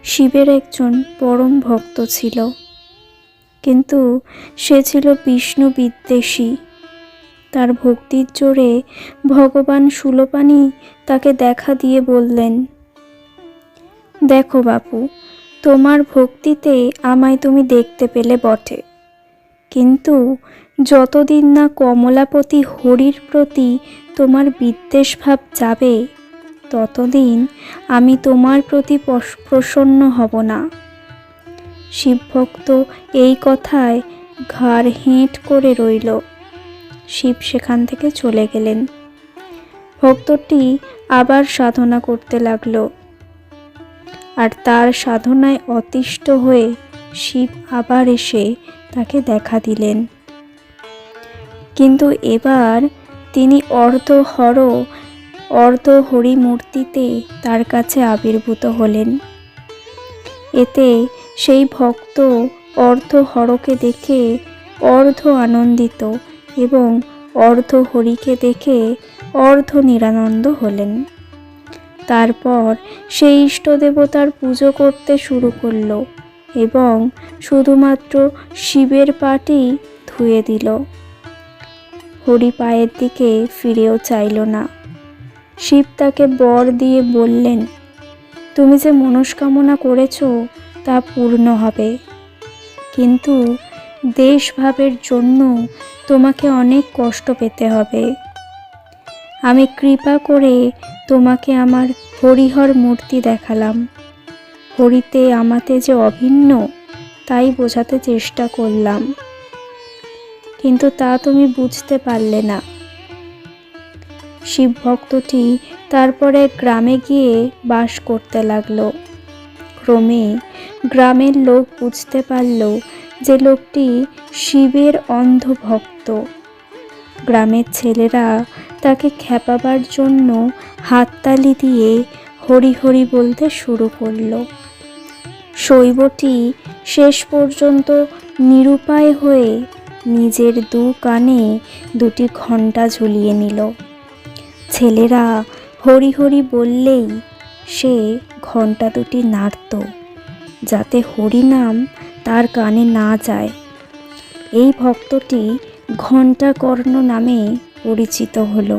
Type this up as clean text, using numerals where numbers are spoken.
শিবের একজন পরম ভক্ত ছিল, কিন্তু সে ছিল বিষ্ণু বিদ্বেষী। তার ভক্তির জোরে ভগবান শূলপাণি তাকে দেখা দিয়ে বললেন, দেখো বাপু, তোমার ভক্তিতে আমায় তুমি দেখতে পেলে বটে, কিন্তু যতদিন না কমলাপতি হরির প্রতি তোমার বিদ্বেষ ভাব যাবে, ততদিন আমি তোমার প্রতি প্রসন্ন হব না। শিবভক্ত এই কথায় ঘাড় হেঁট করে রইল। শিব সেখান থেকে চলে গেলেন। ভক্তটি আবার সাধনা করতে লাগল, আর তার সাধনায় অতিষ্ঠ হয়ে শিব আবার এসে তাকে দেখা দিলেন। কিন্তু এবার তিনি অর্ধ হরি মূর্তিতে তার কাছে আবির্ভূত হলেন। এতে সেই ভক্ত অর্ধ হরকে দেখে অর্ধ আনন্দিত এবং অর্ধ হরিকে দেখে অর্ধ নিরানন্দ হলেন। তারপর সেই ইষ্টদেবতার পুজো করতে শুরু করল এবং শুধুমাত্র শিবের পাটি ধুয়ে দিল। হরি পায়ের দিকে ফিরেও চাইল না। শিব তাকে বর দিয়ে বললেন, তুমি যে মনস্কামনা করেছ তা পূর্ণ হবে, কিন্তু দেশভাবের জন্য তোমাকে অনেক কষ্ট পেতে হবে। আমি কৃপা করে তোমাকে আমার হরিহর মূর্তি দেখালাম। হরিতে আমাতে যে অভিন্ন তাই বোঝাতে চেষ্টা করলাম, কিন্তু তা তুমি বুঝতে পারলে না। শিব ভক্তটি তারপরে গ্রামে গিয়ে বাস করতে লাগলো। ক্রমে গ্রামের লোক বুঝতে পারল যে লোকটি শিবের অন্ধ ভক্ত। গ্রামের ছেলেরা তাকে খেপাবার জন্য হাততালি দিয়ে হরি হরি বলতে শুরু করল। শৈবটি শেষ পর্যন্ত নিরুপায় হয়ে নিজের দু কানে দুটি ঘণ্টা ঝুলিয়ে নিল। ছেলেরা হরি হরি বললেই সে ঘণ্টা দুটি নাড়ত, যাতে হরিনাম তার কানে না যায়। এই ভক্তটি ঘণ্টাকর্ণ নামে পরিচিত হলো।